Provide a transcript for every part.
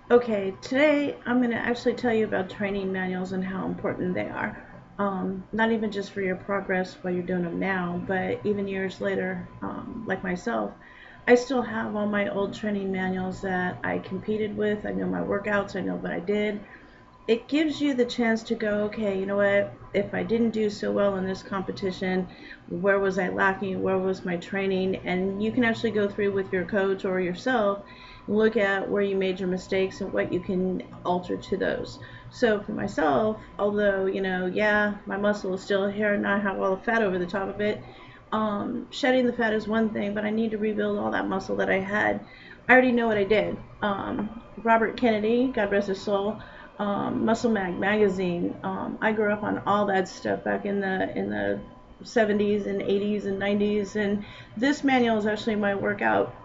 Okay, today I'm going to actually tell you about training manuals and how important they are. Not even just for your progress while you're doing them now, but even years later, like myself, I still have all my old training manuals that I competed with. I know my workouts, I know what I did. It gives you the chance to go, okay, you know what? If I didn't do so well in this competition, where was I lacking? Where was my training? And you can actually go through with your coach or yourself, look at where you made your mistakes and what you can alter to those. So for myself, although, yeah, my muscle is still here and I have all the fat over the top of it, shedding the fat is one thing, but I need to rebuild all that muscle that I had. I already know what I did. Robert Kennedy, God rest his soul, Muscle Mag magazine. I grew up on all that stuff back in the 70s and 80s and 90s, and this manual is actually my workout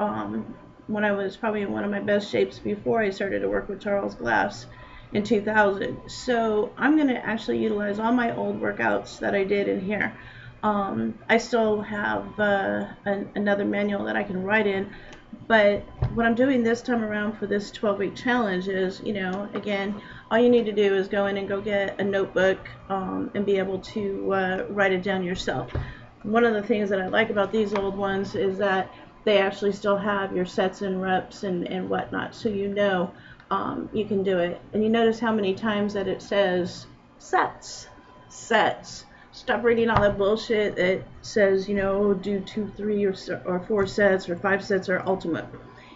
when I was probably in one of my best shapes before I started to work with Charles Glass in 2000. So I'm going to actually utilize all my old workouts that I did in here. I still have another manual that I can write in, but what I'm doing this time around for this 12-week challenge is, again, all you need to do is go in and go get a notebook and be able to write it down yourself. One of the things that I like about these old ones is that they actually still have your sets and reps and whatnot, so you can do it. And you notice how many times that it says sets, sets. Stop reading all that bullshit that says, do two, three, or four sets, or five sets, or ultimate.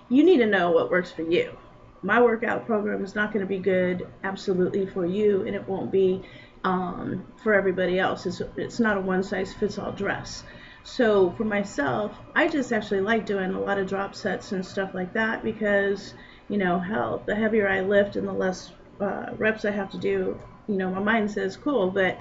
You need to know what works for you. My workout program is not going to be good absolutely for you, and it won't be for everybody else. It's not a one size fits all dress. So for myself, I just actually like doing a lot of drop sets and stuff like that because, hell, the heavier I lift and the less reps I have to do, my mind says cool, but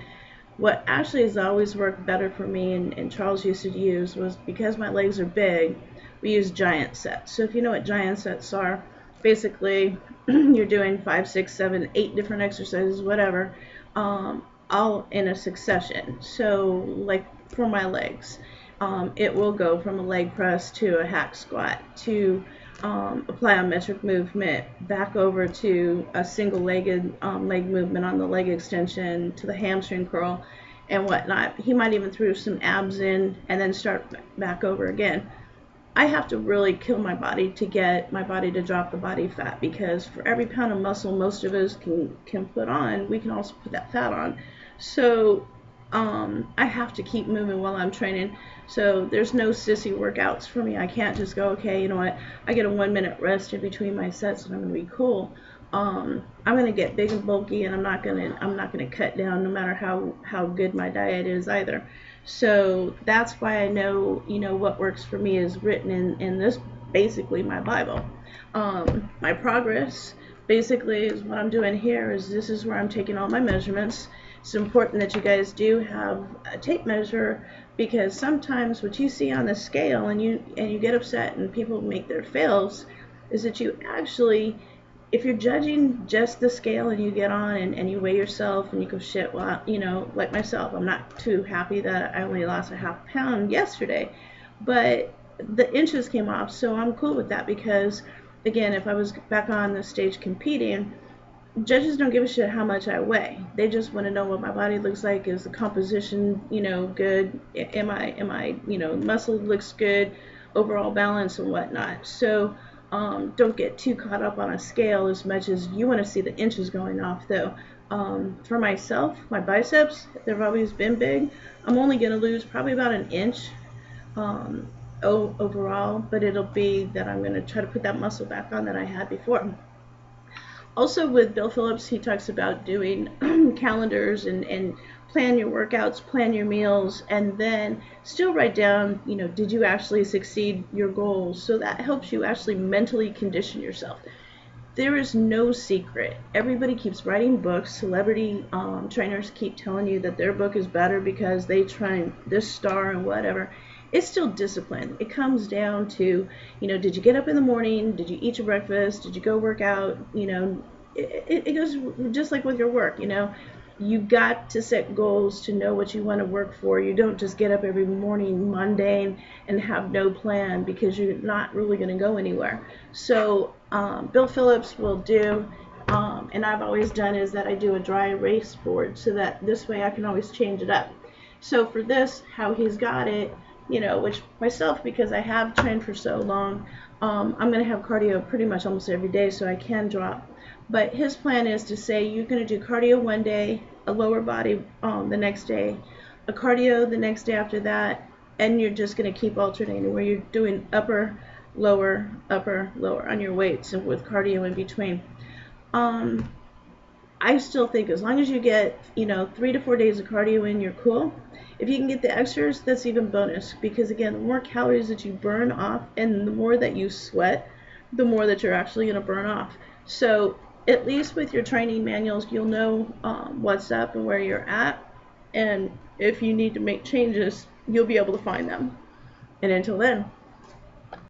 what actually has always worked better for me, and Charles used to use, was because my legs are big, we use giant sets. So if you know what giant sets are, basically you're doing 5, 6, 7, 8 different exercises, whatever, all in a succession. So like for my legs, it will go from a leg press to a hack squat to a plyometric movement, back over to a single-legged leg movement on the leg extension, to the hamstring curl and whatnot. He might even throw some abs in and then start back over again. I have to really kill my body to get my body to drop the body fat, because for every pound of muscle most of us can put on, we can also put that fat on. So I have to keep moving while I'm training. So there's no sissy workouts for me. I can't just go, okay, you know what? I get a 1 minute rest in between my sets and I'm gonna be cool. I'm gonna get big and bulky, and I'm not gonna cut down no matter how good my diet is either. So that's why I know, what works for me is written in this, basically my Bible. My progress basically is what I'm doing here. Is this is where I'm taking all my measurements. It's important that you guys do have a tape measure, because sometimes what you see on the scale and you get upset and people make their fails is that you actually, if you're judging just the scale and you get on and you weigh yourself and you go, shit, well, like myself, I'm not too happy that I only lost a half pound yesterday, but the inches came off, so I'm cool with that, because again, if I was back on the stage competing, judges don't give a shit how much I weigh. They just want to know what my body looks like. Is the composition, good? Am I, muscle looks good, overall balance and whatnot. So don't get too caught up on a scale as much as you want to see the inches going off, though. For myself, my biceps, they've always been big. I'm only going to lose probably about an inch um, overall, but it'll be that I'm going to try to put that muscle back on that I had before. Also with Bill Phillips, he talks about doing calendars and plan your workouts, plan your meals, and then still write down, did you actually succeed your goals? So that helps you actually mentally condition yourself. There is no secret. Everybody keeps writing books. Celebrity trainers keep telling you that their book is better because they train this star and whatever. It's still discipline. It comes down to, did you get up in the morning? Did you eat your breakfast? Did you go work out? It goes just like with your work. You got to set goals to know what you want to work for. You don't just get up every morning mundane and have no plan, because you're not really going to go anywhere. So Bill Phillips will do, and I've always done, is that I do a dry erase board, so that this way I can always change it up. So for this, how he's got it, which myself, because I have trained for so long, I'm going to have cardio pretty much almost every day, so I can drop. But his plan is to say you're going to do cardio one day, a lower body the next day, a cardio the next day after that, and you're just going to keep alternating where you're doing upper, lower on your weights, and with cardio in between. I still think as long as you get, 3 to 4 days of cardio in, you're cool. If you can get the extras, that's even bonus, because again, the more calories that you burn off and the more that you sweat, the more that you're actually going to burn off. So at least with your training manuals, you'll know what's up and where you're at, and if you need to make changes, you'll be able to find them. And until then,